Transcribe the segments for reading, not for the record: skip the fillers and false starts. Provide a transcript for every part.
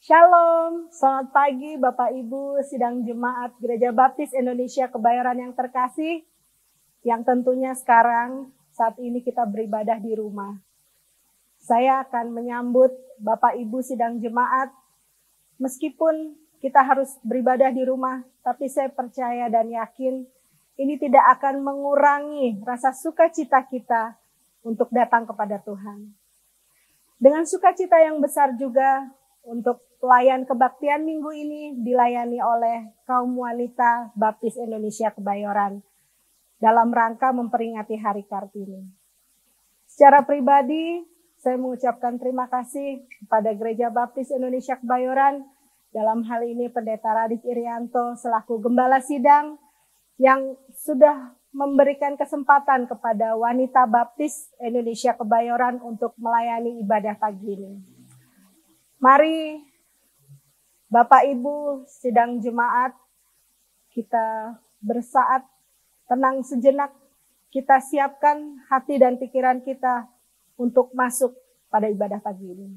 Shalom, selamat pagi Bapak Ibu sidang jemaat Gereja Baptis Indonesia Kebayoran yang terkasih, yang tentunya sekarang saat ini kita beribadah di rumah. Saya akan menyambut Bapak Ibu sidang jemaat, meskipun kita harus beribadah di rumah, tapi saya percaya dan yakin ini tidak akan mengurangi rasa sukacita kita untuk datang kepada Tuhan. Dengan sukacita yang besar juga untuk pelayan kebaktian minggu ini dilayani oleh kaum wanita Baptis Indonesia Kebayoran dalam rangka memperingati Hari Kartini. Secara pribadi, saya mengucapkan terima kasih kepada Gereja Baptis Indonesia Kebayoran, dalam hal ini Pendeta Radit Irianto selaku Gembala Sidang yang sudah memberikan kesempatan kepada wanita Baptis Indonesia Kebayoran untuk melayani ibadah pagi ini. Mari Bapak Ibu sidang jemaat, kita bersaat tenang sejenak, kita siapkan hati dan pikiran kita untuk masuk pada ibadah pagi ini.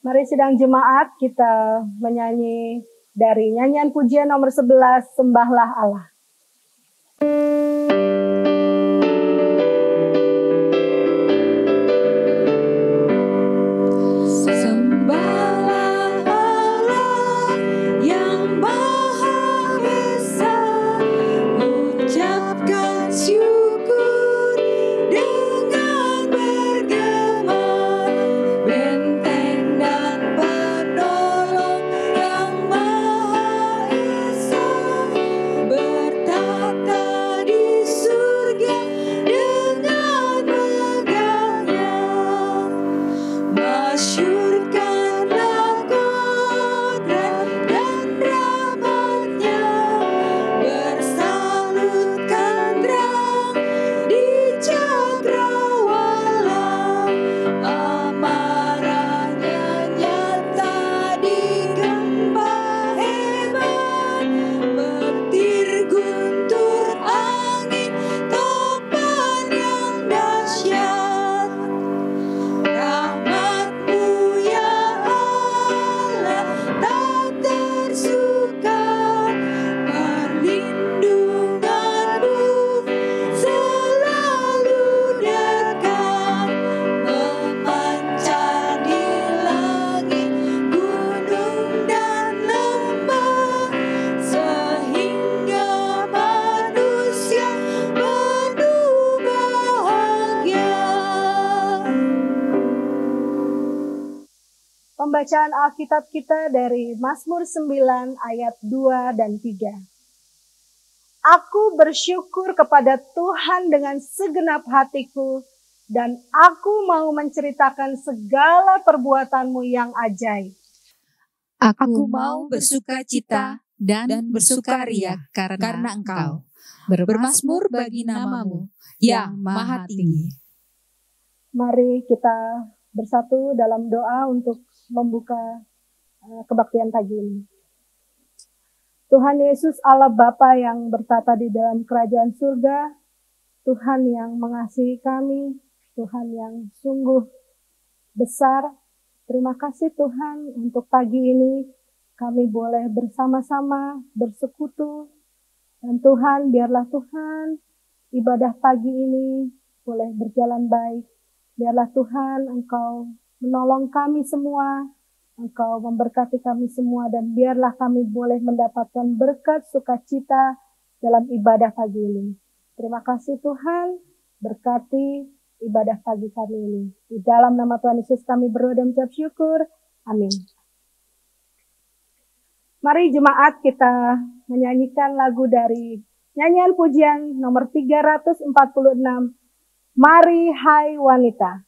Mari sidang jemaat kita menyanyi dari nyanyian pujian nomor 11, Sembahlah Allah. Pembacaan Alkitab kita dari Mazmur 9 ayat 2 dan 3. Aku bersyukur kepada Tuhan dengan segenap hatiku, dan aku mau menceritakan segala perbuatanmu yang ajaib. Aku mau bersukacita dan bersukaria karena Engkau. Bermazmur bagi namamu yang maha tinggi. Mari kita bersatu dalam doa untuk membuka kebaktian pagi ini. Tuhan Yesus Allah Bapa yang bertata di dalam kerajaan surga, Tuhan yang mengasihi kami, Tuhan yang sungguh besar. Terima kasih Tuhan untuk pagi ini kami boleh bersama-sama bersekutu. Dan Tuhan, biarlah Tuhan ibadah pagi ini boleh berjalan baik. Biarlah Tuhan Engkau menolong kami semua, Engkau memberkati kami semua, dan biarlah kami boleh mendapatkan berkat sukacita dalam ibadah pagi ini. Terima kasih Tuhan, berkati ibadah pagi kami ini. Di dalam nama Tuhan Yesus kami berdoa dan mengucap syukur. Amin. Mari jemaat kita menyanyikan lagu dari nyanyian pujian nomor 346, Mari Hai Wanita.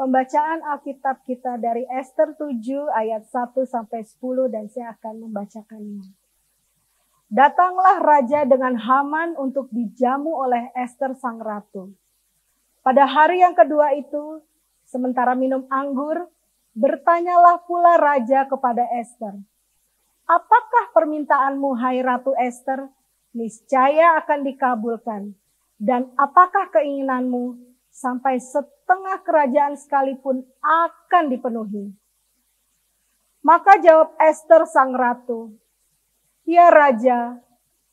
Pembacaan Alkitab kita dari Ester 7 ayat 1 sampai 10 dan saya akan membacakannya. Datanglah raja dengan Haman untuk dijamu oleh Ester sang ratu. Pada hari yang kedua itu, sementara minum anggur, bertanyalah pula raja kepada Ester, "Apakah permintaanmu, hai Ratu Ester? Niscaya akan dikabulkan. Dan apakah keinginanmu? Sampai setengah kerajaan sekalipun akan dipenuhi." Maka jawab Ester sang ratu, "Ya raja,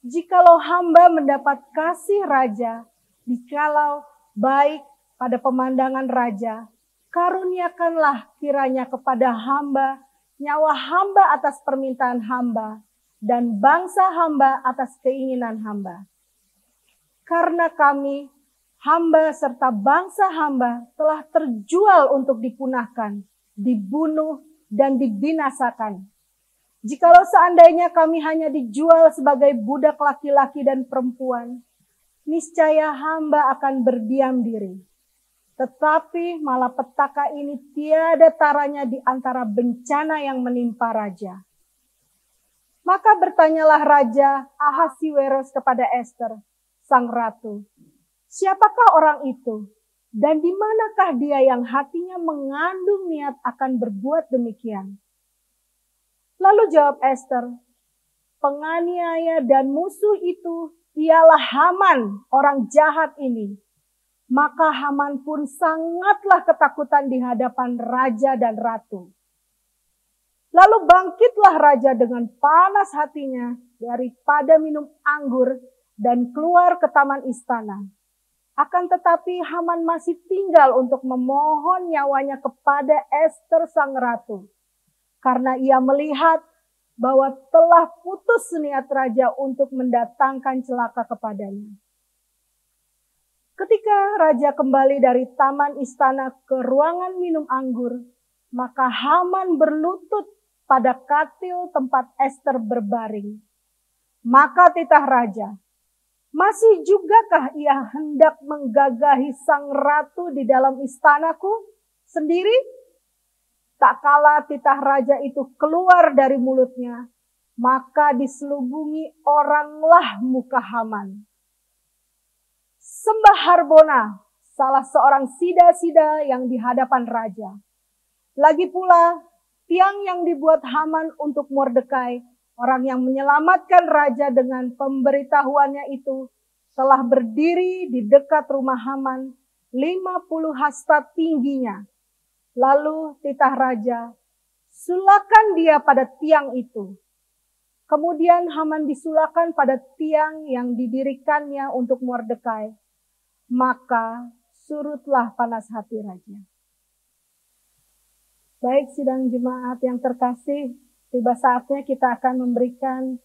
jikalau hamba mendapat kasih raja, jikalau baik pada pemandangan raja, karuniakanlah kiranya kepada hamba nyawa hamba atas permintaan hamba, dan bangsa hamba atas keinginan hamba. Karena kami, hamba serta bangsa hamba telah terjual untuk dipunahkan, dibunuh, dan dibinasakan. Jikalau seandainya kami hanya dijual sebagai budak laki-laki dan perempuan, niscaya hamba akan berdiam diri. Tetapi malapetaka ini tiada taranya di antara bencana yang menimpa raja." Maka bertanyalah Raja Ahasiweros kepada Ester, sang ratu, "Siapakah orang itu? Dan di manakah dia yang hatinya mengandung niat akan berbuat demikian?" Lalu jawab Ester, "Penganiaya dan musuh itu ialah Haman, orang jahat ini." Maka Haman pun sangatlah ketakutan di hadapan raja dan ratu. Lalu bangkitlah raja dengan panas hatinya daripada minum anggur dan keluar ke taman istana. Akan tetapi Haman masih tinggal untuk memohon nyawanya kepada Ester sang ratu, karena ia melihat bahwa telah putus niat raja untuk mendatangkan celaka kepadanya. Ketika raja kembali dari taman istana ke ruangan minum anggur, maka Haman berlutut pada katil tempat Ester berbaring. Maka titah raja, "Masih jugakah ia hendak menggagahi sang ratu di dalam istanaku sendiri?" Tak kala titah raja itu keluar dari mulutnya, maka diselubungi oranglah muka Haman. Sembah Harbona, salah seorang sida-sida yang di hadapan raja. Lagi pula, tiang yang dibuat Haman untuk Mordekai, orang yang menyelamatkan raja dengan pemberitahuannya itu, telah berdiri di dekat rumah Haman 50 hasta tingginya. Lalu titah raja, sulakan dia pada tiang itu. Kemudian Haman disulakan pada tiang yang didirikannya untuk Mordekai. Maka surutlah panas hati raja. Baik sidang jemaat yang terkasih, tiba saatnya kita akan memberikan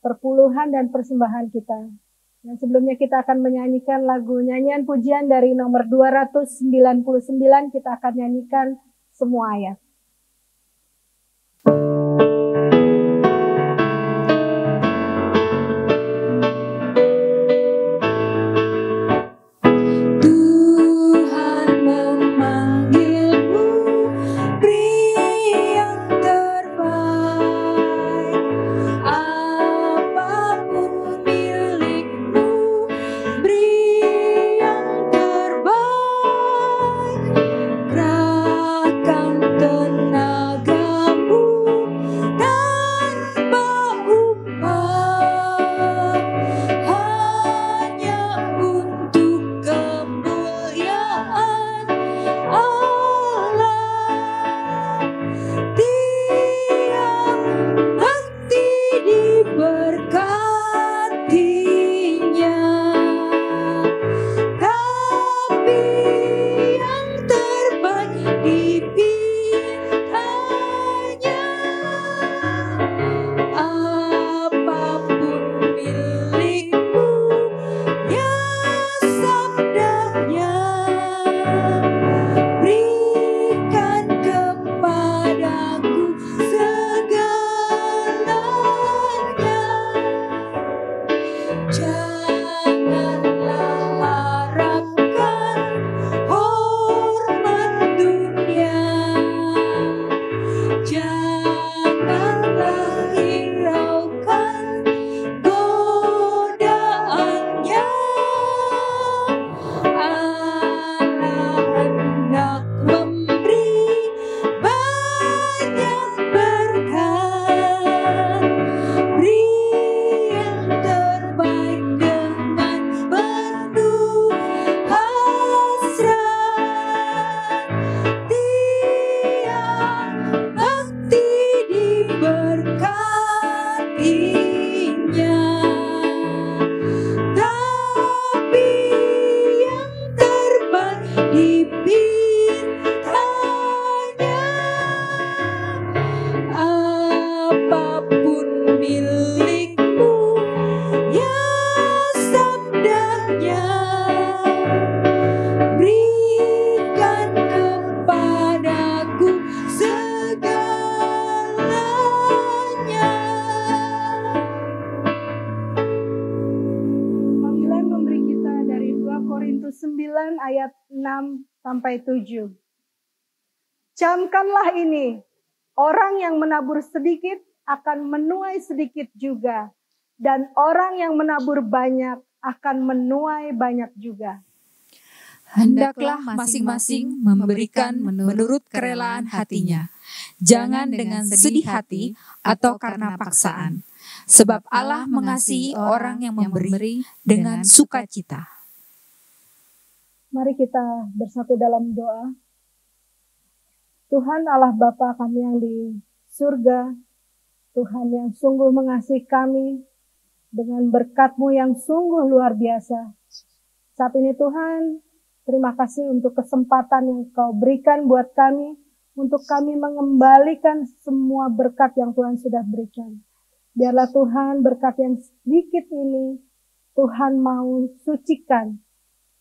perpuluhan dan persembahan kita. Dan sebelumnya kita akan menyanyikan lagu nyanyian pujian dari nomor 299, kita akan nyanyikan semua ayat. Ayat 6-7. Camkanlah ini, orang yang menabur sedikit akan menuai sedikit juga, dan orang yang menabur banyak akan menuai banyak juga. Hendaklah masing-masing memberikan menurut kerelaan hatinya, jangan dengan sedih hati atau karena paksaan, sebab Allah mengasihi orang yang memberi dengan sukacita. Mari kita bersatu dalam doa. Tuhan Allah Bapa kami yang di surga, Tuhan yang sungguh mengasihi kami dengan berkat-Mu yang sungguh luar biasa. Saat ini Tuhan, terima kasih untuk kesempatan yang Kau berikan buat kami, untuk kami mengembalikan semua berkat yang Tuhan sudah berikan. Biarlah Tuhan berkat yang sedikit ini, Tuhan mau sucikan.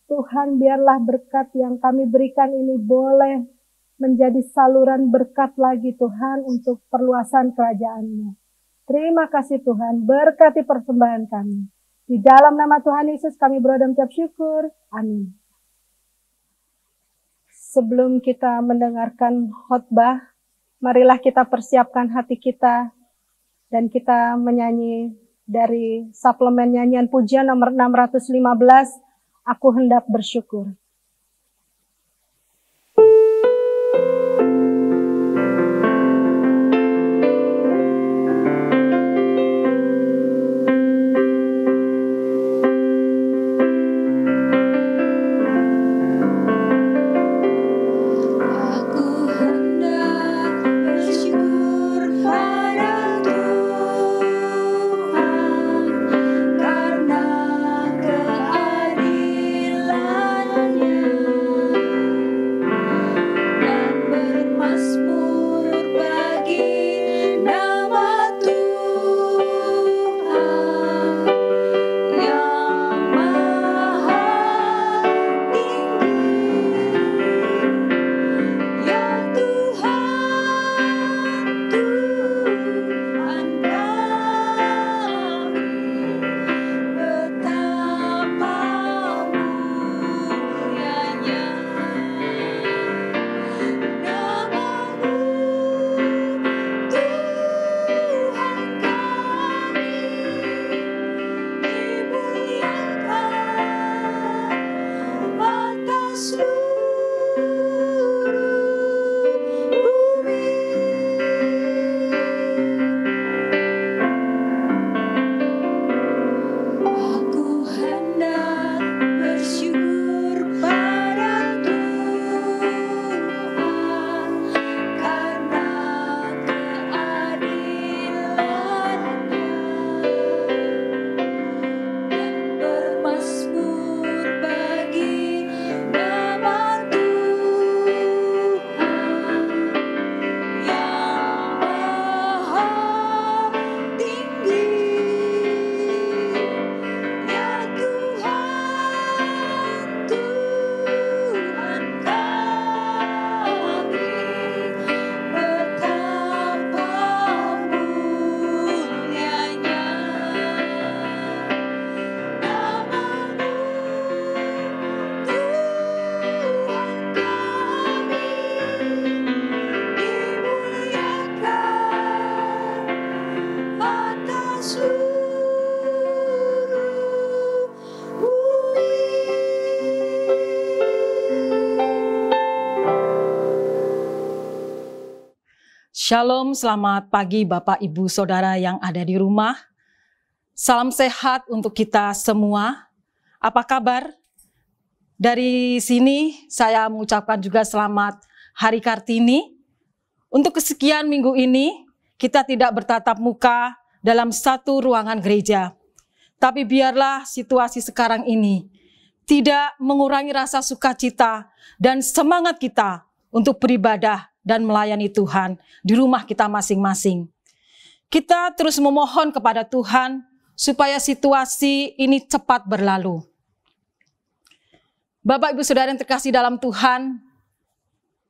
Tuhan biarlah berkat yang kami berikan ini boleh menjadi saluran berkat lagi Tuhan untuk perluasan kerajaan-Mu. Terima kasih Tuhan, berkati persembahan kami. Di dalam nama Tuhan Yesus kami berdoa dan mengucap syukur. Amin. Sebelum kita mendengarkan khotbah, marilah kita persiapkan hati kita dan kita menyanyi dari suplemen nyanyian pujian nomor 615, Aku Hendak Bersyukur. Shalom, selamat pagi Bapak Ibu Saudara yang ada di rumah. Salam sehat untuk kita semua. Apa kabar? Dari sini saya mengucapkan juga selamat Hari Kartini. Untuk kesekian minggu ini, kita tidak bertatap muka dalam satu ruangan gereja. Tapi biarlah situasi sekarang ini tidak mengurangi rasa sukacita dan semangat kita untuk beribadah dan melayani Tuhan di rumah kita masing-masing. Kita terus memohon kepada Tuhan supaya situasi ini cepat berlalu. Bapak Ibu Saudara yang terkasih dalam Tuhan,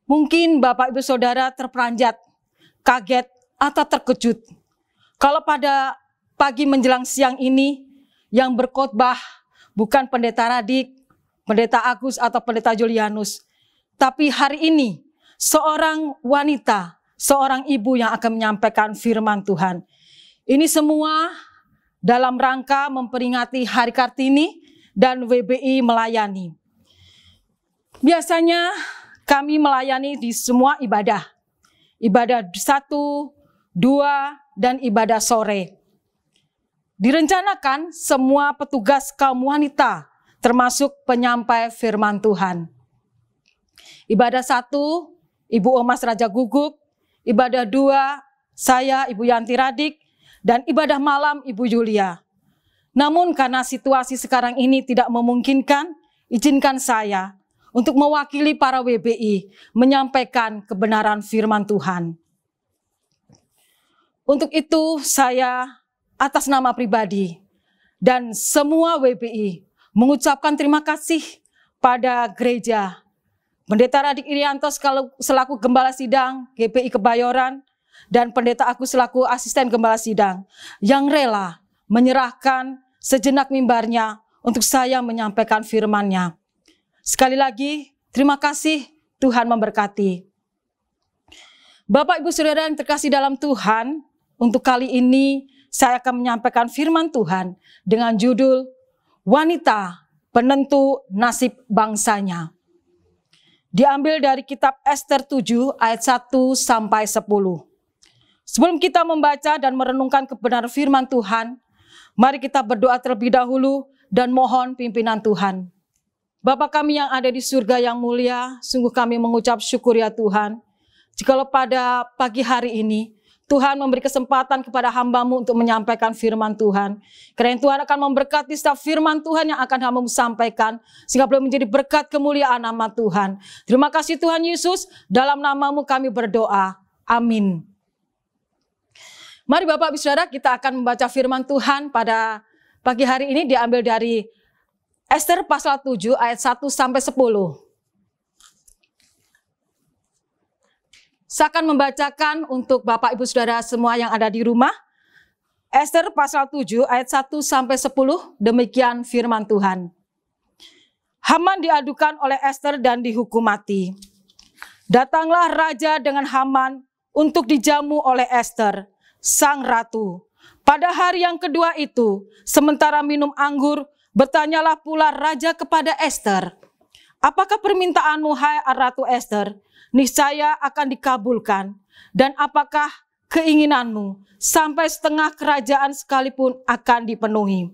mungkin Bapak Ibu Saudara terperanjat, kaget atau terkejut kalau pada pagi menjelang siang ini yang berkhotbah bukan Pendeta Radik, Pendeta Agus atau Pendeta Julianus, tapi hari ini seorang wanita, seorang ibu yang akan menyampaikan firman Tuhan. Ini semua dalam rangka memperingati Hari Kartini dan WBI melayani. Biasanya kami melayani di semua ibadah. Ibadah 1, 2, dan ibadah sore. Direncanakan semua petugas kaum wanita, termasuk penyampai firman Tuhan. Ibadah 1, Ibu Omas Raja Guguk, ibadah 2, saya Ibu Yanti Radik, dan ibadah malam Ibu Julia. Namun karena situasi sekarang ini tidak memungkinkan, izinkan saya untuk mewakili para WBI menyampaikan kebenaran firman Tuhan. Untuk itu saya atas nama pribadi dan semua WBI mengucapkan terima kasih pada gereja, Pendeta Radik Irianto selaku Gembala Sidang GPI Kebayoran, dan Pendeta Agus selaku Asisten Gembala Sidang, yang rela menyerahkan sejenak mimbarnya untuk saya menyampaikan firman-Nya. Sekali lagi, terima kasih, Tuhan memberkati. Bapak Ibu Saudara yang terkasih dalam Tuhan, untuk kali ini saya akan menyampaikan firman Tuhan dengan judul Wanita Penentu Nasib Bangsanya. Diambil dari kitab Ester 7 ayat 1 sampai 10. Sebelum kita membaca dan merenungkan kebenaran firman Tuhan, mari kita berdoa terlebih dahulu dan mohon pimpinan Tuhan. Bapa kami yang ada di surga yang mulia, sungguh kami mengucap syukur ya Tuhan. Jikalau pada pagi hari ini, Tuhan memberi kesempatan kepada hamba-Mu untuk menyampaikan firman Tuhan. Karena Tuhan akan memberkati setiap firman Tuhan yang akan hamba-Mu sampaikan, sehingga boleh menjadi berkat kemuliaan nama Tuhan. Terima kasih Tuhan Yesus, dalam nama-Mu kami berdoa. Amin. Mari Bapak Ibu Saudara, kita akan membaca firman Tuhan pada pagi hari ini diambil dari Ester pasal 7 ayat 1 sampai 10. Saya akan membacakan untuk Bapak Ibu Saudara semua yang ada di rumah. Ester pasal 7 ayat 1 sampai 10, demikian firman Tuhan. Haman diadukan oleh Ester dan dihukum mati. Datanglah raja dengan Haman untuk dijamu oleh Ester, sang ratu. Pada hari yang kedua itu, sementara minum anggur, bertanyalah pula raja kepada Ester, apakah permintaanmu hai Ratu Ester? Niscaya akan dikabulkan. Dan apakah keinginanmu sampai setengah kerajaan sekalipun akan dipenuhi?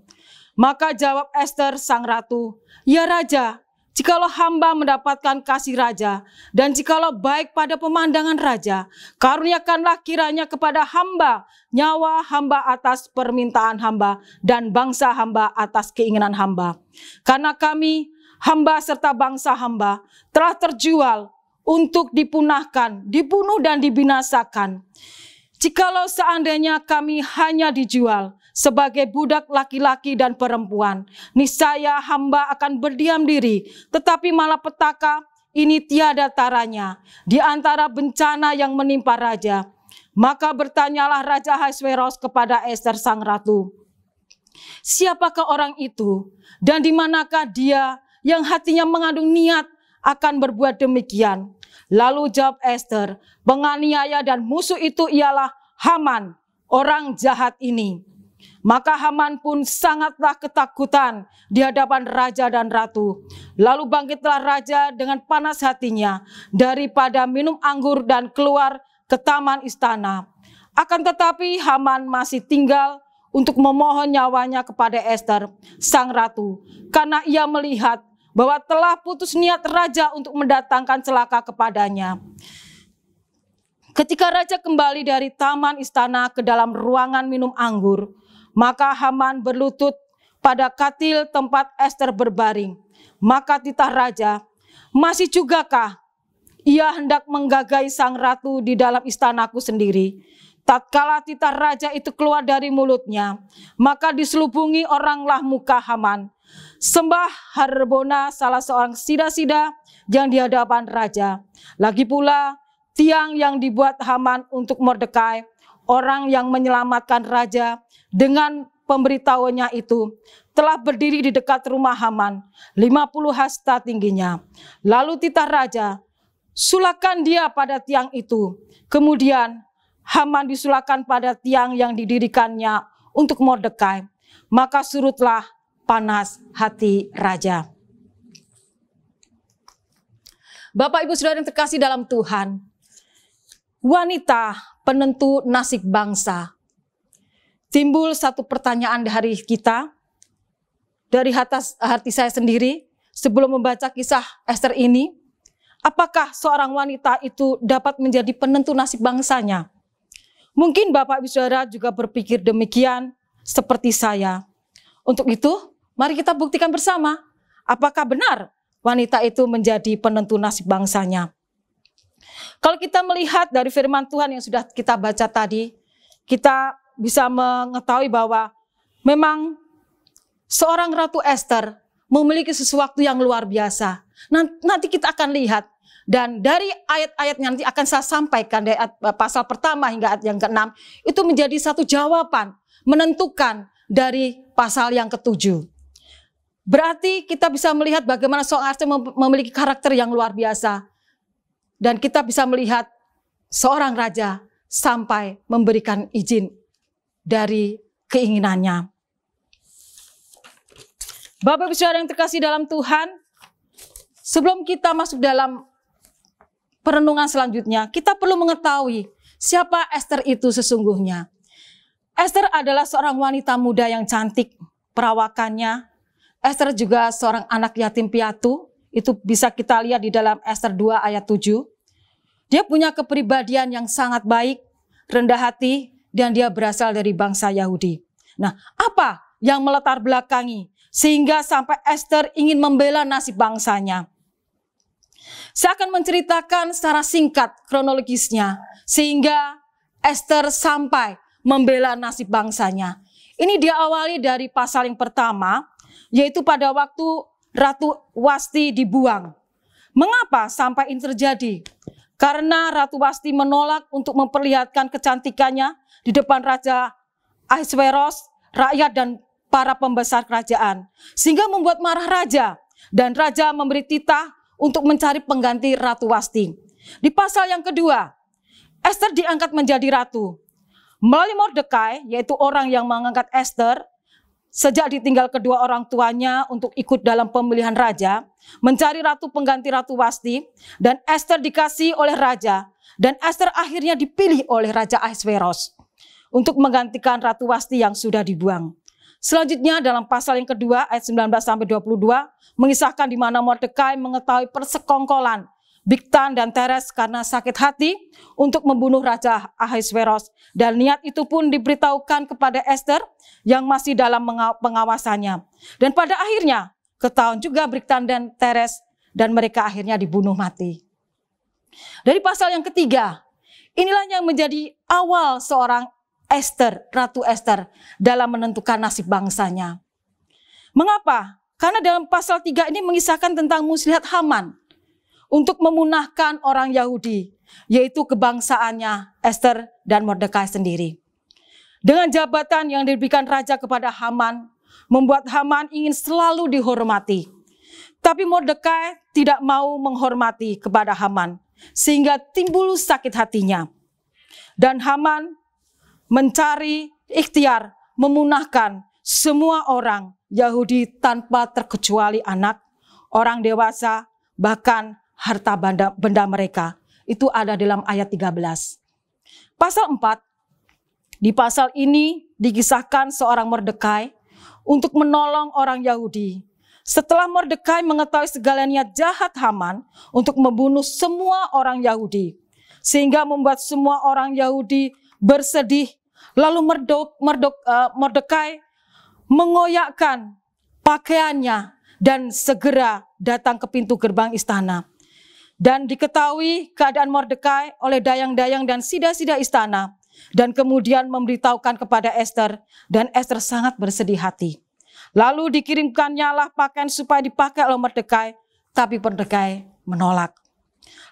Maka jawab Ester sang ratu, ya raja, jikalau hamba mendapatkan kasih raja, dan jikalau baik pada pemandangan raja, karuniakanlah kiranya kepada hamba nyawa hamba atas permintaan hamba, dan bangsa hamba atas keinginan hamba. Karena kami, hamba serta bangsa hamba, telah terjual untuk dipunahkan, dibunuh dan dibinasakan. Jikalau seandainya kami hanya dijual sebagai budak laki-laki dan perempuan, niscaya hamba akan berdiam diri, tetapi malapetaka ini tiada taranya di antara bencana yang menimpa raja. Maka bertanyalah Raja Ahasweros kepada Ester sang ratu, siapakah orang itu dan di manakah dia yang hatinya mengandung niat akan berbuat demikian? Lalu jawab Ester, penganiaya dan musuh itu ialah Haman, orang jahat ini. Maka Haman pun sangatlah ketakutan di hadapan raja dan ratu. Lalu bangkitlah raja dengan panas hatinya daripada minum anggur dan keluar ke taman istana. Akan tetapi Haman masih tinggal untuk memohon nyawanya kepada Ester, sang ratu, karena ia melihat bahwa telah putus niat raja untuk mendatangkan celaka kepadanya. Ketika raja kembali dari taman istana ke dalam ruangan minum anggur, maka Haman berlutut pada katil tempat Ester berbaring. Maka titah raja, masih jugakah ia hendak menggagai sang ratu di dalam istanaku sendiri? Tatkala titah raja itu keluar dari mulutnya, maka diselubungi oranglah muka Haman. Sembah Harbona, salah seorang sida-sida yang di hadapan raja. Lagi pula tiang yang dibuat Haman untuk Mordekai, orang yang menyelamatkan raja dengan pemberitahuannya itu, telah berdiri di dekat rumah Haman, 50 hasta tingginya. Lalu titah raja, sulakan dia pada tiang itu. Kemudian Haman disulakan pada tiang yang didirikannya untuk Mordekai. Maka surutlah panas hati raja. Bapak Ibu Saudara yang terkasih dalam Tuhan, wanita penentu nasib bangsa. Timbul satu pertanyaan dari kita, dari hati saya sendiri, sebelum membaca kisah Ester ini, apakah seorang wanita itu dapat menjadi penentu nasib bangsanya? Mungkin Bapak Ibu Saudara juga berpikir demikian seperti saya. Untuk itu, mari kita buktikan bersama, apakah benar wanita itu menjadi penentu nasib bangsanya. Kalau kita melihat dari firman Tuhan yang sudah kita baca tadi, kita bisa mengetahui bahwa memang seorang Ratu Ester memiliki sesuatu yang luar biasa. Nanti kita akan lihat. Dan dari ayat-ayatnya nanti akan saya sampaikan dari pasal pertama hingga ayat yang ke-6, itu menjadi satu jawaban menentukan dari pasal yang ke-7. Berarti kita bisa melihat bagaimana seorang Ester memiliki karakter yang luar biasa. Dan kita bisa melihat seorang raja sampai memberikan izin dari keinginannya. Bapak Ibu Saudara yang terkasih dalam Tuhan, sebelum kita masuk dalam perenungan selanjutnya, kita perlu mengetahui siapa Ester itu sesungguhnya. Ester adalah seorang wanita muda yang cantik perawakannya. Ester juga seorang anak yatim piatu. Itu bisa kita lihat di dalam Ester 2 ayat 7. Dia punya kepribadian yang sangat baik, rendah hati, dan dia berasal dari bangsa Yahudi. Nah, apa yang melatar belakangi sehingga sampai Ester ingin membela nasib bangsanya? Saya akan menceritakan secara singkat kronologisnya sehingga Ester sampai membela nasib bangsanya. Ini diawali dari pasal yang pertama, yaitu pada waktu Ratu Wasti dibuang. Mengapa sampai ini terjadi? Karena Ratu Wasti menolak untuk memperlihatkan kecantikannya di depan Raja Ahasveros, rakyat dan para pembesar kerajaan. Sehingga membuat marah raja, dan raja memberi titah untuk mencari pengganti Ratu Wasti. Di pasal yang kedua, Ester diangkat menjadi ratu. Melalui Mordekai, yaitu orang yang mengangkat Ester, sejak ditinggal kedua orang tuanya untuk ikut dalam pemilihan raja, mencari ratu pengganti Ratu Wasti, dan Ester dikasih oleh raja, dan Ester akhirnya dipilih oleh Raja Ahasveros untuk menggantikan Ratu Wasti yang sudah dibuang. Selanjutnya dalam pasal yang kedua ayat 19-22 mengisahkan di mana Mordekai mengetahui persekongkolan Bigtan dan Teres karena sakit hati untuk membunuh Raja Ahasveros, dan niat itu pun diberitahukan kepada Ester yang masih dalam pengawasannya. Dan pada akhirnya ketahuan juga Bigtan dan Teres, dan mereka akhirnya dibunuh mati. Dari pasal yang ketiga, inilah yang menjadi awal seorang Ester, Ratu Ester dalam menentukan nasib bangsanya. Mengapa? Karena dalam pasal 3 ini mengisahkan tentang muslihat Haman untuk memunahkan orang Yahudi, yaitu kebangsaannya Ester dan Mordekai sendiri. Dengan jabatan yang diberikan raja kepada Haman, membuat Haman ingin selalu dihormati. Tapi Mordekai tidak mau menghormati kepada Haman, sehingga timbul sakit hatinya. Dan Haman mencari ikhtiar memunahkan semua orang Yahudi tanpa terkecuali anak, orang dewasa, bahkan harta benda mereka. Itu ada dalam ayat 13. Pasal 4, di pasal ini dikisahkan seorang Mordekai untuk menolong orang Yahudi. Setelah Mordekai mengetahui segala niat jahat Haman untuk membunuh semua orang Yahudi, sehingga membuat semua orang Yahudi bersedih, lalu Mordekai mengoyakkan pakaiannya dan segera datang ke pintu gerbang istana. Dan diketahui keadaan Mordekai oleh dayang-dayang dan sida-sida istana, dan kemudian memberitahukan kepada Ester, dan Ester sangat bersedih hati. Lalu dikirimkannya pakaian supaya dipakai oleh Mordekai, tapi Mordekai menolak.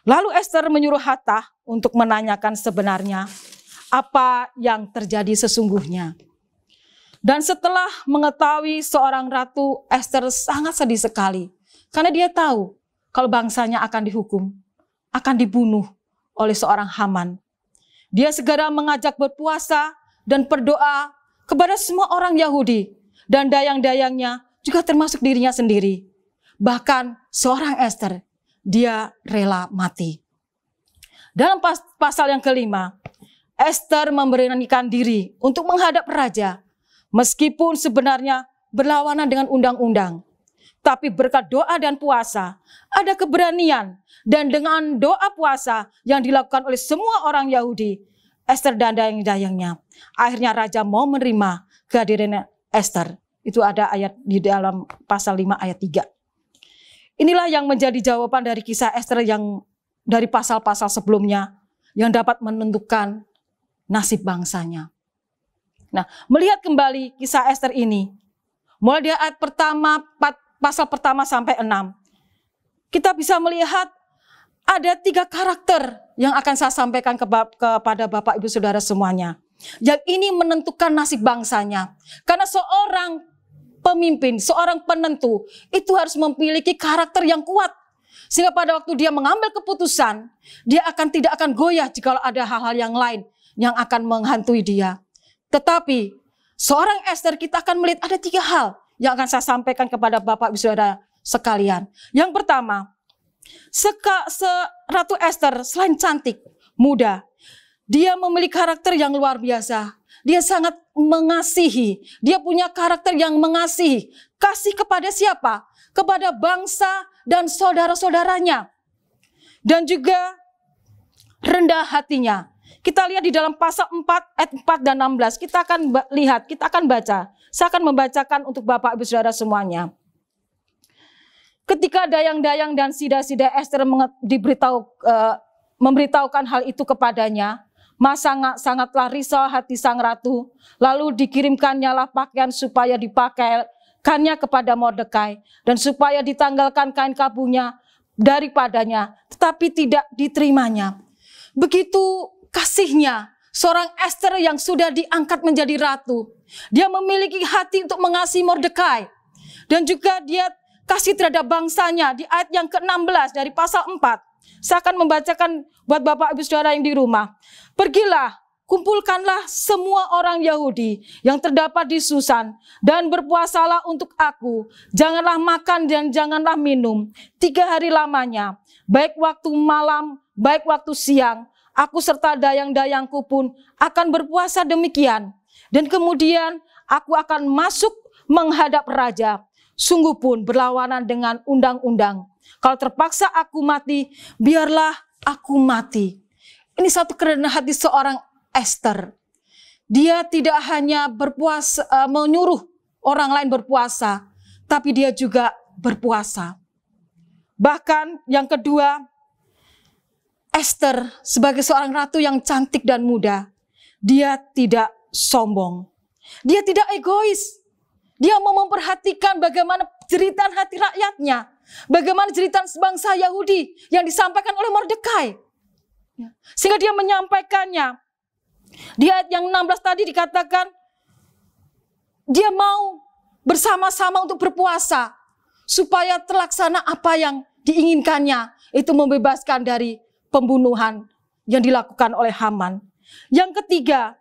Lalu Ester menyuruh Hatach untuk menanyakan sebenarnya apa yang terjadi sesungguhnya. Dan setelah mengetahui seorang ratu, Ester sangat sedih sekali. Karena dia tahu kalau bangsanya akan dihukum, akan dibunuh oleh seorang Haman. Dia segera mengajak berpuasa dan berdoa kepada semua orang Yahudi. Dan dayang-dayangnya juga termasuk dirinya sendiri. Bahkan seorang Ester, dia rela mati. Dalam pasal yang kelima, Ester memberanikan diri untuk menghadap raja. Meskipun sebenarnya berlawanan dengan undang-undang. Tapi berkat doa dan puasa, ada keberanian. Dan dengan doa puasa yang dilakukan oleh semua orang Yahudi, Ester dan dayang-dayangnya, akhirnya raja mau menerima kehadiran Ester. Itu ada ayat di dalam pasal 5 ayat 3. Inilah yang menjadi jawaban dari kisah Ester yang dari pasal-pasal sebelumnya yang dapat menentukan nasib bangsanya. Nah, melihat kembali kisah Ester ini, mulai dari ayat pertama, pasal pertama sampai 6, kita bisa melihat ada 3 karakter yang akan saya sampaikan kepada Bapak Ibu Saudara semuanya. Yang ini menentukan nasib bangsanya. Karena seorang pemimpin, seorang penentu, itu harus memiliki karakter yang kuat. Sehingga pada waktu dia mengambil keputusan, dia tidak akan goyah jika ada hal-hal yang lain yang akan menghantui dia. Tetapi seorang Ester, kita akan melihat ada 3 hal yang akan saya sampaikan kepada Bapak Ibu Saudara sekalian. Yang pertama, Ratu Ester selain cantik, muda, dia memiliki karakter yang luar biasa. Dia sangat mengasihi. Dia punya karakter yang mengasihi. Kasih kepada siapa? Kepada bangsa dan saudara-saudaranya. Dan juga rendah hatinya. Kita lihat di dalam pasal 4 ayat 4 dan 16. Kita akan lihat, kita akan baca. Saya akan membacakan untuk Bapak Ibu Saudara semuanya. Ketika dayang-dayang dan sida-sida Ester memberitahukan hal itu kepadanya, sangatlah risau hati sang ratu. Lalu dikirimkannya pakaian supaya dipakaikannya kepada Mordekai, dan supaya ditanggalkan kain kabunya daripadanya, tetapi tidak diterimanya. Begitu kasihnya seorang Ester yang sudah diangkat menjadi ratu. Dia memiliki hati untuk mengasihi Mordekai. Dan juga dia kasih terhadap bangsanya di ayat yang ke-16 dari pasal 4. Saya akan membacakan buat Bapak Ibu Saudara yang di rumah. Pergilah, kumpulkanlah semua orang Yahudi yang terdapat di Susan, dan berpuasalah untuk aku. Janganlah makan dan janganlah minum 3 hari lamanya, baik waktu malam, baik waktu siang. Aku serta dayang-dayangku pun akan berpuasa demikian. Dan kemudian aku akan masuk menghadap raja. Sungguh pun berlawanan dengan undang-undang. Kalau terpaksa aku mati, biarlah aku mati. Ini satu kerendahan hati seorang Ester. Dia tidak hanya berpuasa, menyuruh orang lain berpuasa, tapi dia juga berpuasa. Bahkan yang kedua, Ester sebagai seorang ratu yang cantik dan muda, dia tidak sombong. Dia tidak egois. Dia mau memperhatikan bagaimana jeritan hati rakyatnya. Bagaimana jeritan bangsa Yahudi yang disampaikan oleh Mordekai. Sehingga dia menyampaikannya. Di ayat yang 16 tadi dikatakan, dia mau bersama-sama untuk berpuasa. Supaya terlaksana apa yang diinginkannya. Itu membebaskan dari pembunuhan yang dilakukan oleh Haman. Yang ketiga,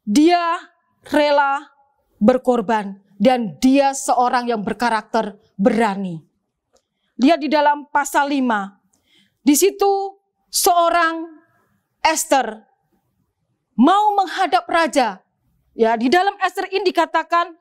dia rela berkorban. Dan dia seorang yang berkarakter berani. Lihat di dalam pasal 5. Di situ seorang Ester mau menghadap raja. Ya, di dalam Ester ini dikatakan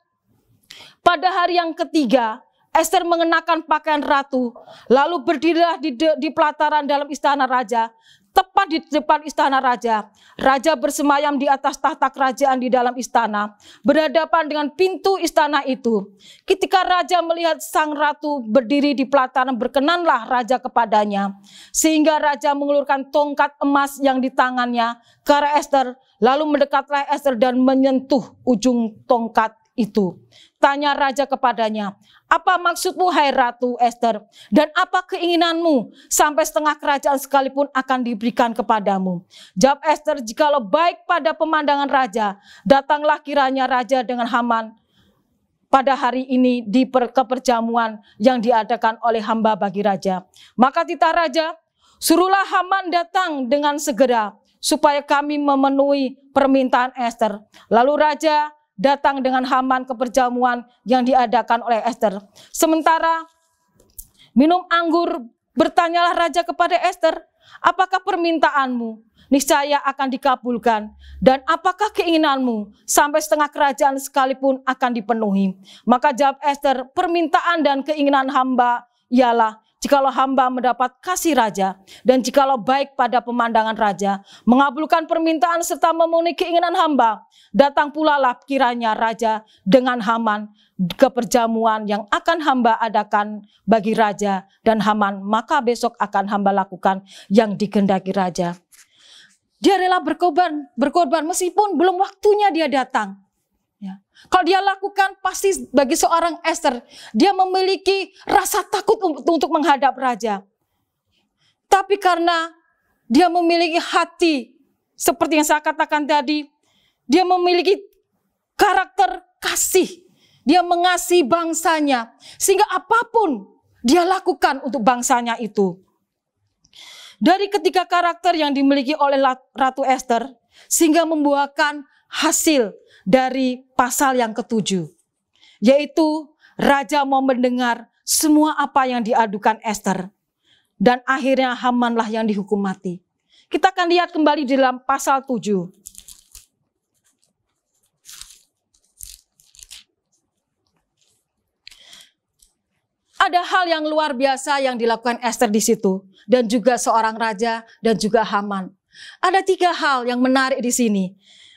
pada hari yang ketiga Ester mengenakan pakaian ratu, lalu berdirilah di pelataran dalam istana raja. Tepat di depan istana raja, raja bersemayam di atas tahta kerajaan di dalam istana, berhadapan dengan pintu istana itu. Ketika raja melihat sang ratu berdiri di pelataran, berkenanlah raja kepadanya, sehingga raja mengulurkan tongkat emas yang di tangannya ke arah Ester, lalu mendekatlah Ester dan menyentuh ujung tongkat itu. Tanya raja kepadanya, apa maksudmu hai Ratu Ester, dan apa keinginanmu, sampai setengah kerajaan sekalipun akan diberikan kepadamu. Jawab Ester, jikalau baik pada pemandangan raja, datanglah kiranya raja dengan Haman pada hari ini di keperjamuan yang diadakan oleh hamba bagi raja. Maka titah raja, suruhlah Haman datang dengan segera, supaya kami memenuhi permintaan Ester. Lalu raja datang dengan Haman ke perjamuan yang diadakan oleh Ester. Sementara minum anggur, bertanyalah raja kepada Ester, apakah permintaanmu? Niscaya akan dikabulkan. Dan apakah keinginanmu? Sampai setengah kerajaan sekalipun akan dipenuhi. Maka jawab Ester, permintaan dan keinginan hamba ialah, jikalau hamba mendapat kasih raja, dan jikalau baik pada pemandangan raja, mengabulkan permintaan serta memenuhi keinginan hamba, datang pula lah kiranya raja dengan Haman ke perjamuan yang akan hamba adakan bagi raja dan Haman, maka besok akan hamba lakukan yang dikehendaki raja. Dia rela berkorban meskipun belum waktunya dia datang. Ya. Kalau dia lakukan, pasti bagi seorang Ester, dia memiliki rasa takut untuk menghadap raja. Tapi karena dia memiliki hati, seperti yang saya katakan tadi, dia memiliki karakter kasih. Dia mengasihi bangsanya, sehingga apapun dia lakukan untuk bangsanya itu. Dari ketiga karakter yang dimiliki oleh Ratu Ester, sehingga membuahkan hasil dari pasal yang ke-7, yaitu raja mau mendengar semua apa yang diadukan Ester, dan akhirnya Hamanlah yang dihukum mati. Kita akan lihat kembali di dalam pasal 7. Ada hal yang luar biasa yang dilakukan Ester di situ, dan juga seorang raja dan juga Haman. Ada 3 hal yang menarik di sini.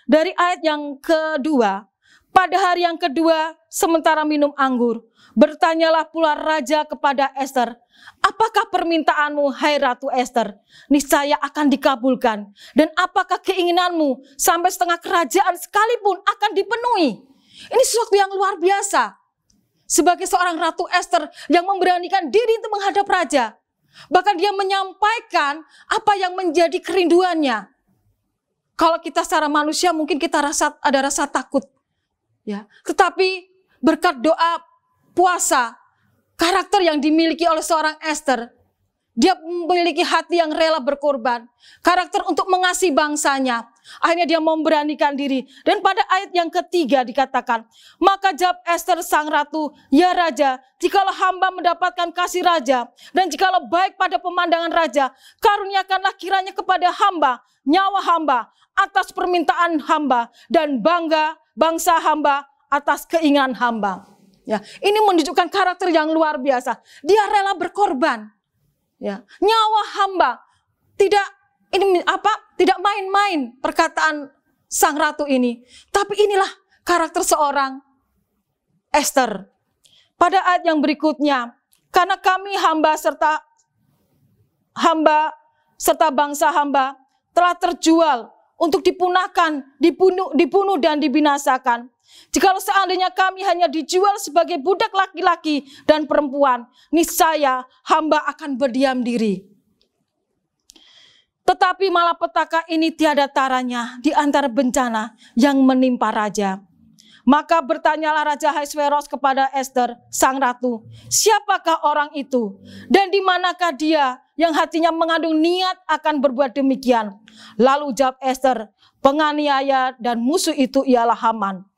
Dari ayat yang kedua, pada hari yang kedua sementara minum anggur, bertanyalah pula raja kepada Ester, apakah permintaanmu hai Ratu Ester? Niscaya akan dikabulkan. Dan apakah keinginanmu, sampai setengah kerajaan sekalipun akan dipenuhi. Ini sesuatu yang luar biasa. Sebagai seorang Ratu Ester yang memberanikan diri untuk menghadap raja. Bahkan dia menyampaikan apa yang menjadi kerinduannya. Kalau kita secara manusia mungkin kita ada rasa takut. Ya. Tetapi berkat doa, puasa, karakter yang dimiliki oleh seorang Ester, dia memiliki hati yang rela berkorban. Karakter untuk mengasihi bangsanya. Akhirnya dia memberanikan diri. Dan pada ayat yang ketiga dikatakan, maka jawab Ester sang ratu, ya raja, jikalau hamba mendapatkan kasih raja, dan jikalau baik pada pemandangan raja, karuniakanlah kiranya kepada hamba, nyawa hamba, atas permintaan hamba, dan bangga bangsa hamba atas keinginan hamba. Ya, ini menunjukkan karakter yang luar biasa. Dia rela berkorban. Ya, nyawa hamba, tidak main-main perkataan sang ratu ini. Tapi inilah karakter seorang Ester. Pada ayat yang berikutnya, karena kami hamba serta bangsa hamba telah terjual untuk dipunahkan, dibunuh dan dibinasakan. Jikalau seandainya kami hanya dijual sebagai budak laki-laki dan perempuan, niscaya hamba akan berdiam diri. Tetapi malapetaka ini tiada taranya di antara bencana yang menimpa raja. Maka bertanyalah Raja Ahasuerus kepada Ester, sang ratu, siapakah orang itu? Dan di manakah dia yang hatinya mengandung niat akan berbuat demikian? Lalu jawab Ester, penganiaya dan musuh itu ialah Haman.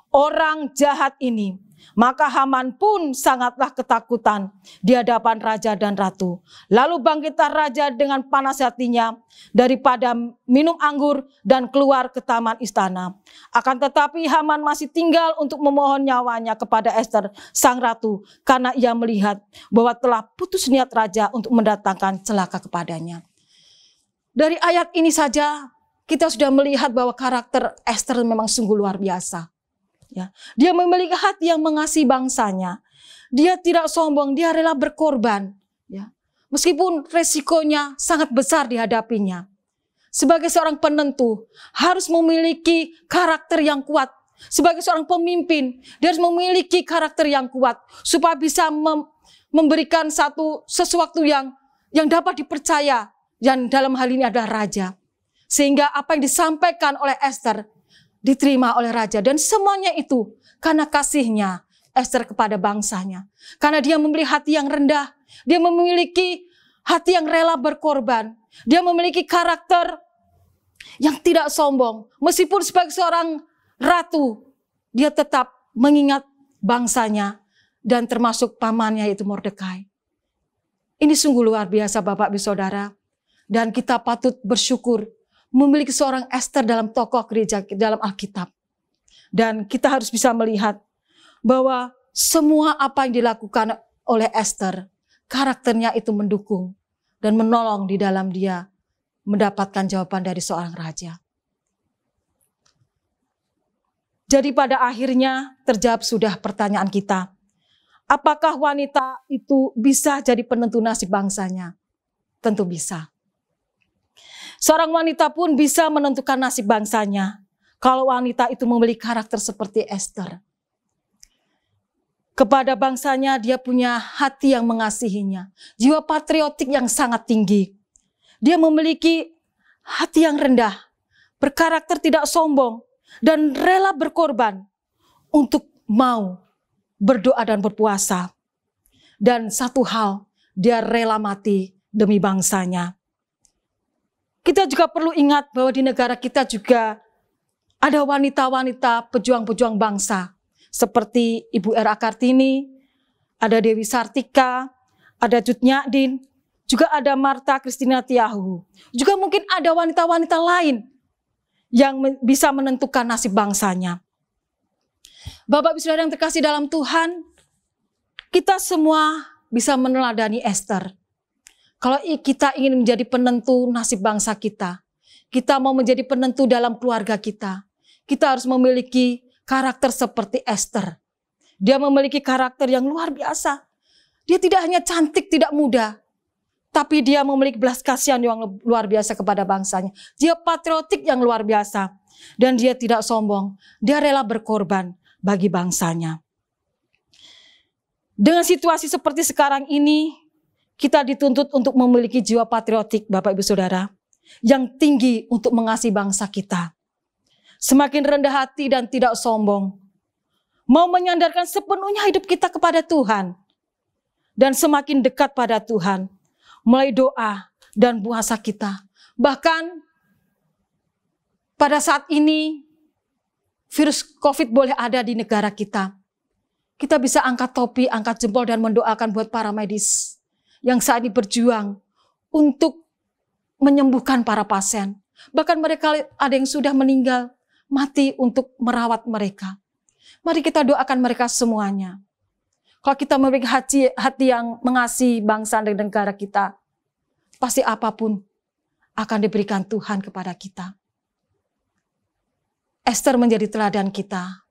Orang jahat ini Maka Haman pun sangatlah ketakutan di hadapan raja dan ratu. Lalu bangkitlah raja dengan panas hatinya daripada minum anggur dan keluar ke taman istana. Akan tetapi Haman masih tinggal untuk memohon nyawanya kepada Ester sang ratu, karena ia melihat bahwa telah putus niat raja untuk mendatangkan celaka kepadanya. Dari ayat ini saja kita sudah melihat bahwa karakter Ester memang sungguh luar biasa. Ya, dia memiliki hati yang mengasihi bangsanya. Dia tidak sombong, dia rela berkorban. Ya, meskipun resikonya sangat besar dihadapinya. Sebagai seorang penentu, harus memiliki karakter yang kuat. Sebagai seorang pemimpin, dia harus memiliki karakter yang kuat supaya bisa memberikan sesuatu yang dapat dipercaya. Dan dalam hal ini adalah raja. Sehingga apa yang disampaikan oleh Ester diterima oleh raja, dan semuanya itu karena kasihnya Ester kepada bangsanya. Karena dia memiliki hati yang rendah, dia memiliki hati yang rela berkorban, dia memiliki karakter yang tidak sombong. Meskipun sebagai seorang ratu, dia tetap mengingat bangsanya dan termasuk pamannya yaitu Mordekai. Ini sungguh luar biasa Bapak Ibu Saudara, dan kita patut bersyukur memiliki seorang Ester dalam tokoh gereja dalam Alkitab. Dan kita harus bisa melihat bahwa semua apa yang dilakukan oleh Ester, karakternya itu mendukung dan menolong di dalam dia mendapatkan jawaban dari seorang raja. Jadi pada akhirnya terjawab sudah pertanyaan kita. Apakah wanita itu bisa jadi penentu nasib bangsanya? Tentu bisa. Seorang wanita pun bisa menentukan nasib bangsanya kalau wanita itu memiliki karakter seperti Ester. Kepada bangsanya dia punya hati yang mengasihinya, jiwa patriotik yang sangat tinggi. Dia memiliki hati yang rendah, berkarakter tidak sombong, dan rela berkorban untuk mau berdoa dan berpuasa. Dan satu hal, dia rela mati demi bangsanya. Kita juga perlu ingat bahwa di negara kita juga ada wanita-wanita pejuang-pejuang bangsa. Seperti Ibu R.A. Kartini, ada Dewi Sartika, ada Jut Nyadin, juga ada Marta Christina Tiahu. Juga mungkin ada wanita-wanita lain yang bisa menentukan nasib bangsanya. Bapak Ibu Saudara yang terkasih dalam Tuhan, kita semua bisa meneladani Ester. Kalau kita ingin menjadi penentu nasib bangsa kita mau menjadi penentu dalam keluarga kita harus memiliki karakter seperti Ester. Dia memiliki karakter yang luar biasa. Dia tidak hanya cantik, tidak muda, tapi dia memiliki belas kasihan yang luar biasa kepada bangsanya. Dia patriotik yang luar biasa, dan dia tidak sombong. Dia rela berkorban bagi bangsanya. Dengan situasi seperti sekarang ini, kita dituntut untuk memiliki jiwa patriotik Bapak Ibu Saudara yang tinggi untuk mengasihi bangsa kita. Semakin rendah hati dan tidak sombong. Mau menyandarkan sepenuhnya hidup kita kepada Tuhan. Dan semakin dekat pada Tuhan. Mulai doa dan puasa kita. Bahkan pada saat ini virus COVID boleh ada di negara kita. Kita bisa angkat topi, angkat jempol dan mendoakan buat para medis yang saat ini berjuang untuk menyembuhkan para pasien. Bahkan mereka ada yang sudah meninggal, mati untuk merawat mereka. Mari kita doakan mereka semuanya. Kalau kita memiliki hati yang mengasihi bangsa dan negara kita, pasti apapun akan diberikan Tuhan kepada kita. Ester menjadi teladan kita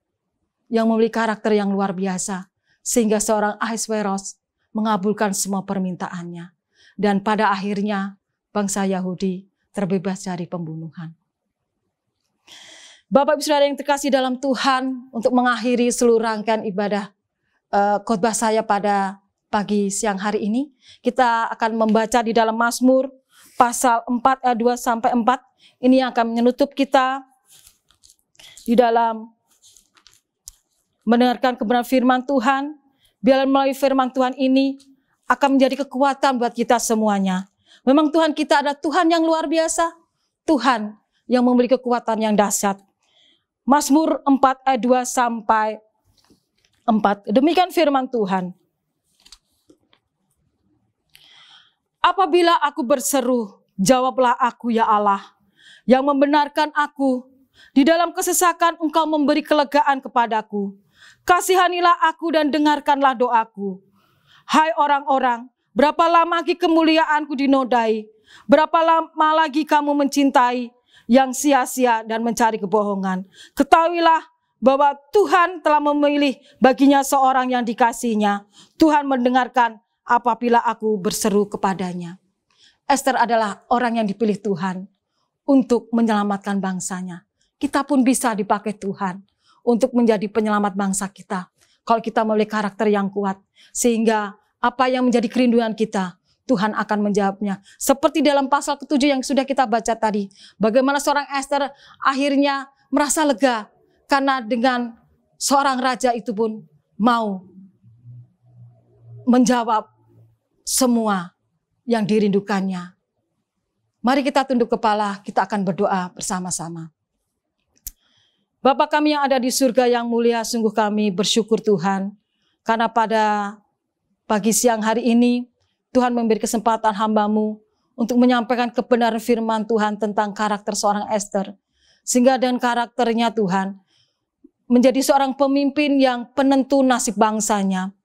yang memiliki karakter yang luar biasa, sehingga seorang Ahasveros mengabulkan semua permintaannya. Dan pada akhirnya bangsa Yahudi terbebas dari pembunuhan. Bapak Ibu Saudara yang terkasih dalam Tuhan, untuk mengakhiri seluruh rangkaian ibadah khotbah saya pada pagi siang hari ini, kita akan membaca di dalam Mazmur pasal 4 ayat 2 sampai 4. Ini yang akan menutup kita di dalam mendengarkan kebenaran firman Tuhan. Biarlah melalui firman Tuhan ini akan menjadi kekuatan buat kita semuanya. Memang Tuhan kita adalah Tuhan yang luar biasa. Tuhan yang memiliki kekuatan yang dahsyat. Mazmur 4 ayat 2 sampai 4. 4. Demikian firman Tuhan. Apabila aku berseru, jawablah aku ya Allah, yang membenarkan aku. Di dalam kesesakan Engkau memberi kelegaan kepadaku. Kasihanilah aku dan dengarkanlah doaku. Hai orang-orang, berapa lama lagi kemuliaanku dinodai? Berapa lama lagi kamu mencintai yang sia-sia dan mencari kebohongan? Ketahuilah bahwa Tuhan telah memilih baginya seorang yang dikasihinya. Tuhan mendengarkan apabila aku berseru kepadanya. Ester adalah orang yang dipilih Tuhan untuk menyelamatkan bangsanya. Kita pun bisa dipakai Tuhan untuk menjadi penyelamat bangsa kita. Kalau kita memiliki karakter yang kuat, sehingga apa yang menjadi kerinduan kita, Tuhan akan menjawabnya. Seperti dalam pasal ke-7 yang sudah kita baca tadi. Bagaimana seorang Ester akhirnya merasa lega, karena dengan seorang raja itu pun mau menjawab semua yang dirindukannya. Mari kita tunduk kepala, kita akan berdoa bersama-sama. Bapa kami yang ada di surga yang mulia, sungguh kami bersyukur Tuhan, karena pada pagi siang hari ini, Tuhan memberi kesempatan hamba-Mu untuk menyampaikan kebenaran firman Tuhan tentang karakter seorang Ester. Sehingga dengan karakternya Tuhan, menjadi seorang pemimpin yang penentu nasib bangsanya.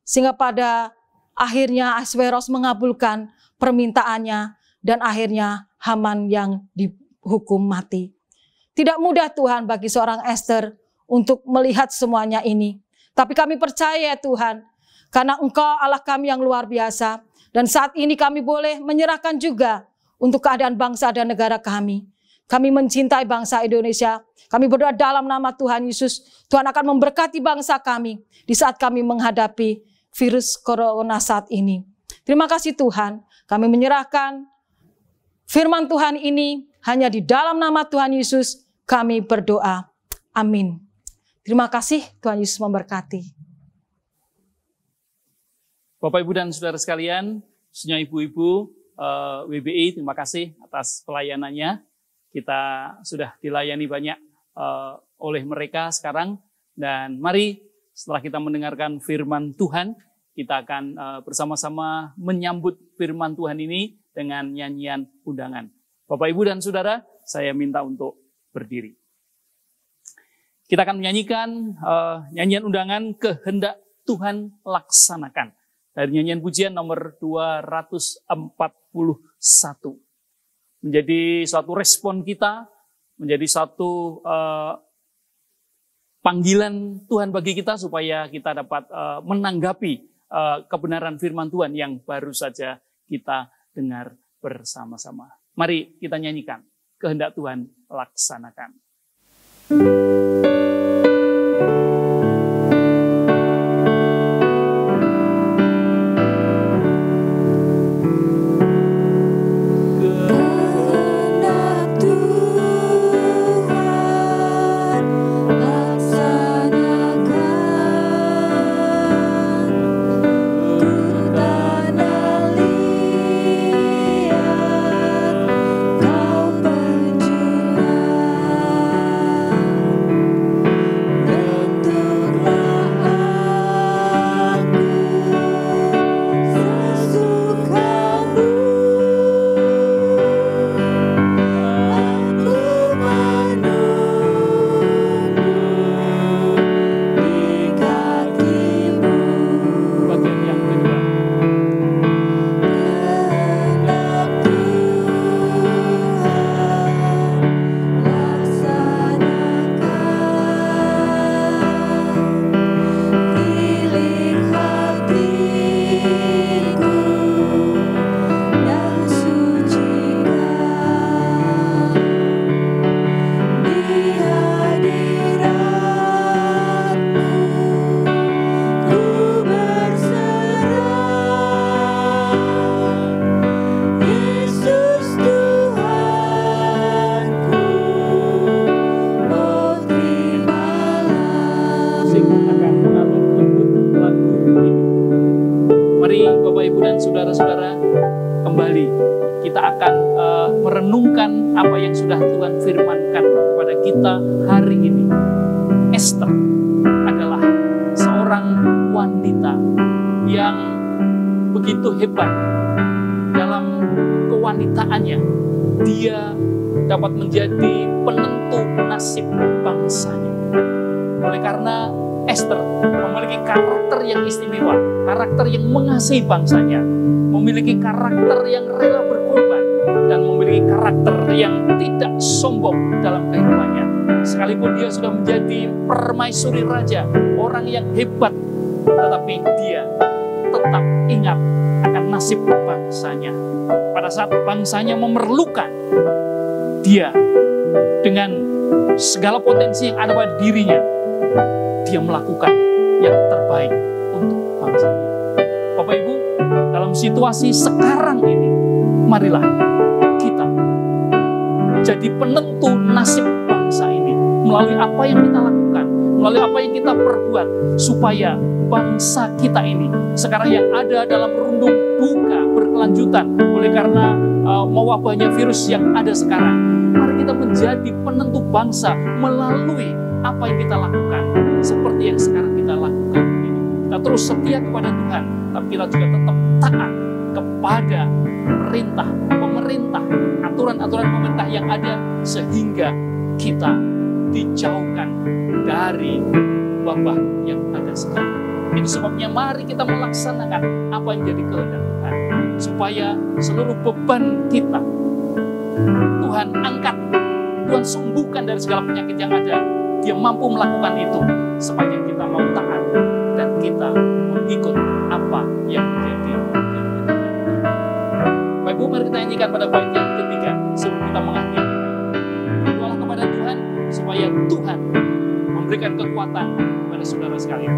Sehingga pada akhirnya Ahasveros mengabulkan permintaannya, dan akhirnya Haman yang dihukum mati. Tidak mudah Tuhan bagi seorang Ester untuk melihat semuanya ini. Tapi kami percaya Tuhan, karena Engkau Allah kami yang luar biasa. Dan saat ini kami boleh menyerahkan juga untuk keadaan bangsa dan negara kami. Kami mencintai bangsa Indonesia. Kami berdoa dalam nama Tuhan Yesus, Tuhan akan memberkati bangsa kami di saat kami menghadapi virus corona saat ini. Terima kasih Tuhan, kami menyerahkan firman Tuhan ini hanya di dalam nama Tuhan Yesus kami berdoa. Amin. Terima kasih, Tuhan Yesus memberkati. Bapak, Ibu, dan Saudara sekalian, khususnya Ibu-Ibu WBI, terima kasih atas pelayanannya. Kita sudah dilayani banyak oleh mereka sekarang. Dan mari setelah kita mendengarkan firman Tuhan, kita akan bersama-sama menyambut firman Tuhan ini dengan nyanyian undangan. Bapak, Ibu, dan Saudara, saya minta untuk berdiri. Kita akan menyanyikan nyanyian undangan Kehendak Tuhan Laksanakan. Dari nyanyian pujian nomor 241. Menjadi suatu respon kita, menjadi suatu panggilan Tuhan bagi kita supaya kita dapat menanggapi kebenaran firman Tuhan yang baru saja kita dengar bersama-sama. Mari kita nyanyikan Kehendak Tuhan Laksanakan. Merenungkan apa yang sudah Tuhan firmankan kepada kita hari ini. Ester adalah seorang begitu hebat dalam kewanitaannya. Dia dapat menjadi penentu nasib bangsanya. Oleh karena Ester memiliki karakter yang istimewa, karakter yang mengasihi bangsanya, memiliki karakter yang rela berkorban, dan memiliki karakter yang tidak sombong dalam kehidupannya. Sekalipun dia sudah menjadi permaisuri raja, orang yang hebat, tetapi dia tetap ingat akan nasib bangsanya. Pada saat bangsanya memerlukan, dia dengan segala potensi yang ada pada dirinya, dia melakukan yang terbaik untuk bangsanya. Bapak Ibu, dalam situasi sekarang ini, marilah kita jadi penentu nasib bangsa ini melalui apa yang kita lakukan, melalui apa yang kita perbuat, supaya bangsa kita ini sekarang yang ada dalam rundung duka berkelanjutan oleh karena mewabahnya virus yang ada sekarang, mari kita menjadi penentu bangsa melalui apa yang kita lakukan, seperti yang sekarang kita lakukan ini. Kita terus setia kepada Tuhan, tapi kita juga tetap taat kepada pemerintah, aturan-aturan pemerintah yang ada, sehingga kita dijauhkan dari wabah yang ada sekarang. Itu sebabnya mari kita melaksanakan apa yang jadi kehendak Tuhan, supaya seluruh beban kita Tuhan angkat, Tuhan sembuhkan dari segala penyakit yang ada. Dia mampu melakukan itu sepanjang kita mau taat dan kita mengikut apa yang menjadi kehendak Tuhan. Bapak Ibu, mari kita nyanyikan pada bait yang ketiga sebelum kita mengakhiri. Berdoalah kepada Tuhan supaya Tuhan memberikan kekuatan kepada saudara sekalian.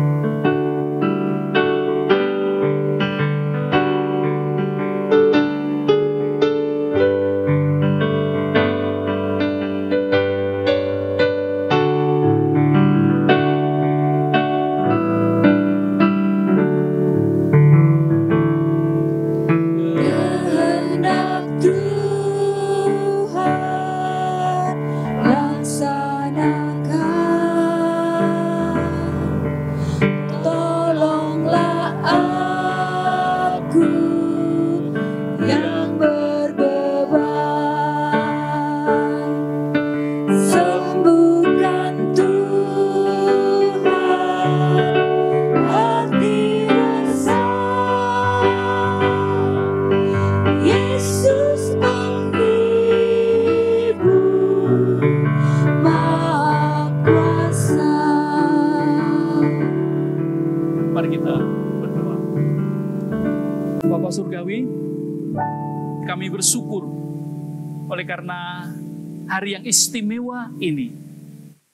Bapa Surgawi, kami bersyukur oleh karena hari yang istimewa ini.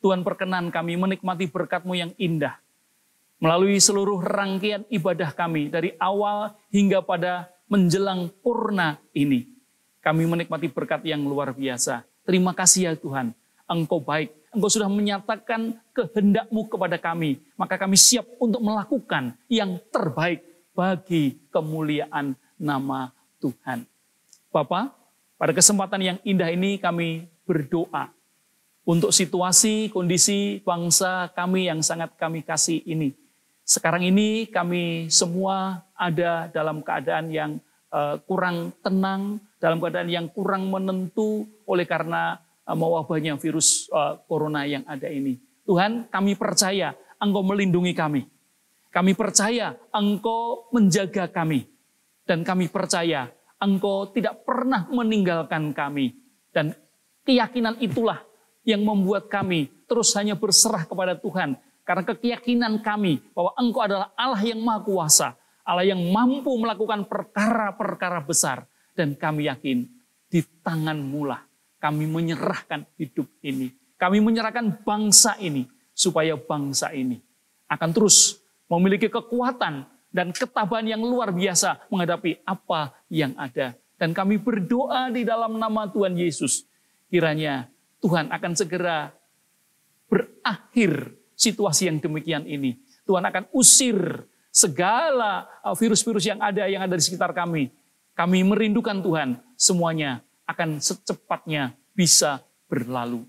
Tuhan perkenan kami menikmati berkat-Mu yang indah. Melalui seluruh rangkaian ibadah kami dari awal hingga pada menjelang purna ini. Kami menikmati berkat yang luar biasa. Terima kasih ya Tuhan, Engkau baik. Engkau sudah menyatakan kehendak-Mu kepada kami. Maka kami siap untuk melakukan yang terbaik bagi kemuliaan nama Tuhan. Bapa, pada kesempatan yang indah ini kami berdoa untuk situasi, kondisi bangsa kami yang sangat kami kasih ini. Sekarang ini kami semua ada dalam keadaan yang kurang tenang, dalam keadaan yang kurang menentu oleh karena mewabahnya virus corona yang ada ini. Tuhan, kami percaya Engkau melindungi kami. Kami percaya Engkau menjaga kami. Dan kami percaya Engkau tidak pernah meninggalkan kami. Dan keyakinan itulah yang membuat kami terus hanya berserah kepada Tuhan. Karena keyakinan kami bahwa Engkau adalah Allah yang Maha Kuasa. Allah yang mampu melakukan perkara-perkara besar. Dan kami yakin di tangan-Mu lah kami menyerahkan hidup ini. Kami menyerahkan bangsa ini. Supaya bangsa ini akan terus memiliki kekuatan dan ketabahan yang luar biasa menghadapi apa yang ada. Dan kami berdoa di dalam nama Tuhan Yesus. Kiranya Tuhan akan segera berakhir situasi yang demikian ini. Tuhan akan usir segala virus-virus yang ada di sekitar kami. Kami merindukan Tuhan, semuanya akan secepatnya bisa berlalu.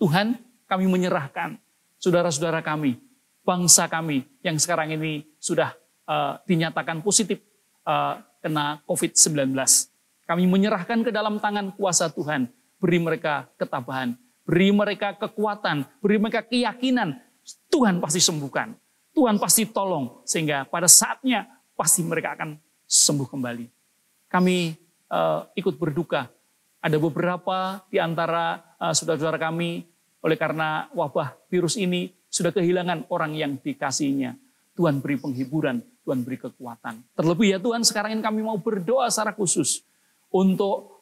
Tuhan, kami menyerahkan saudara-saudara kami, bangsa kami yang sekarang ini sudah dinyatakan positif kena COVID-19. Kami menyerahkan ke dalam tangan kuasa Tuhan. Beri mereka ketabahan, beri mereka kekuatan, beri mereka keyakinan. Tuhan pasti sembuhkan, Tuhan pasti tolong. Sehingga pada saatnya pasti mereka akan sembuh kembali. Kami ikut berduka. Ada beberapa di antara saudara-saudara kami oleh karena wabah virus ini sudah kehilangan orang yang dikasihinya. Tuhan beri penghiburan, Tuhan beri kekuatan. Terlebih ya Tuhan, sekarang ini kami mau berdoa secara khusus untuk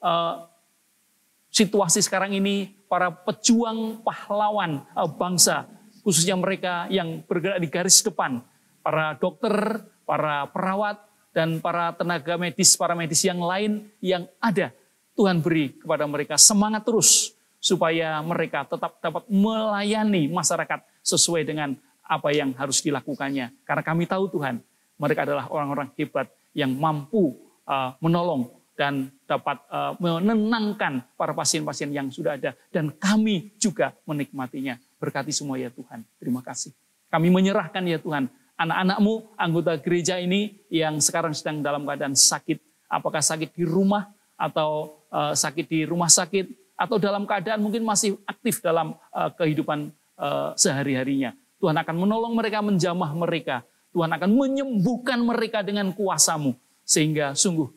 situasi sekarang ini, para pejuang pahlawan bangsa, khususnya mereka yang bergerak di garis depan, para dokter, para perawat, dan para tenaga medis, para medis yang lain yang ada. Tuhan beri kepada mereka semangat terus, supaya mereka tetap dapat melayani masyarakat sesuai dengan apa yang harus dilakukannya. Karena kami tahu Tuhan, mereka adalah orang-orang hebat yang mampu menolong dan dapat menenangkan para pasien-pasien yang sudah ada. Dan kami juga menikmatinya. Berkati semua ya Tuhan. Terima kasih. Kami menyerahkan ya Tuhan, anak-anak-Mu, anggota gereja ini yang sekarang sedang dalam keadaan sakit. Apakah sakit di rumah atau sakit di rumah sakit, atau dalam keadaan mungkin masih aktif dalam kehidupan sehari-harinya. Tuhan akan menolong mereka, menjamah mereka. Tuhan akan menyembuhkan mereka dengan kuasa-Mu. Sehingga sungguh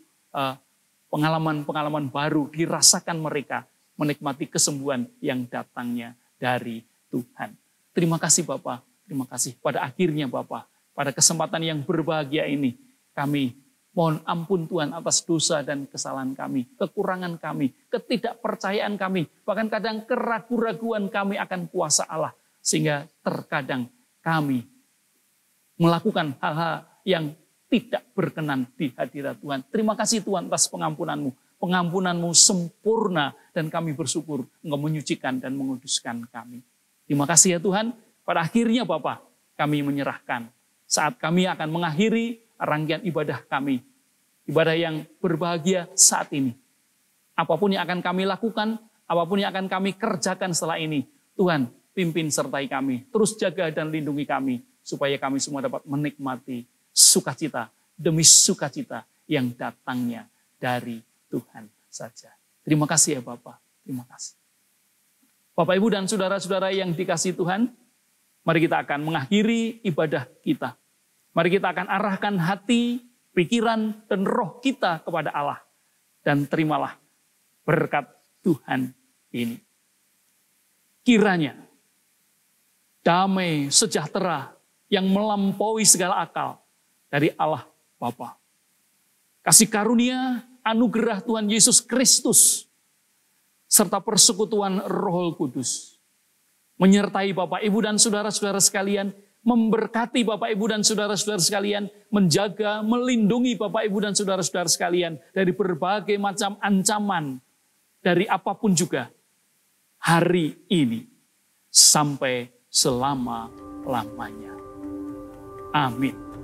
pengalaman-pengalaman baru dirasakan mereka, menikmati kesembuhan yang datangnya dari Tuhan. Terima kasih Bapak, terima kasih. Pada akhirnya Bapak, pada kesempatan yang berbahagia ini, kami mohon ampun Tuhan atas dosa dan kesalahan kami, kekurangan kami, ketidakpercayaan kami, bahkan kadang keraguan-raguan kami akan kuasa Allah. Sehingga terkadang kami melakukan hal-hal yang tidak berkenan di hadirat Tuhan. Terima kasih Tuhan atas pengampunan-Mu. Pengampunan-Mu sempurna dan kami bersyukur Engkau menyucikan dan menguduskan kami. Terima kasih ya Tuhan. Pada akhirnya Bapa, kami menyerahkan saat kami akan mengakhiri rangkaian ibadah kami. Ibadah yang berbahagia saat ini. Apapun yang akan kami lakukan, apapun yang akan kami kerjakan setelah ini, Tuhan pimpin sertai kami. Terus jaga dan lindungi kami, supaya kami semua dapat menikmati sukacita demi sukacita yang datangnya dari Tuhan saja. Terima kasih ya Bapak. Terima kasih. Bapak, Ibu, dan saudara-saudara yang dikasihi Tuhan, mari kita akan mengakhiri ibadah kita. Mari kita akan arahkan hati, pikiran, dan roh kita kepada Allah. Dan terimalah berkat Tuhan ini. Kiranya damai sejahtera yang melampaui segala akal dari Allah Bapa, kasih karunia, anugerah Tuhan Yesus Kristus, serta persekutuan Roh Kudus, menyertai Bapak, Ibu, dan saudara-saudara sekalian, memberkati Bapak, Ibu, dan saudara-saudara sekalian, menjaga, melindungi Bapak, Ibu, dan saudara-saudara sekalian dari berbagai macam ancaman, dari apapun juga, hari ini sampai selama-lamanya. Amin.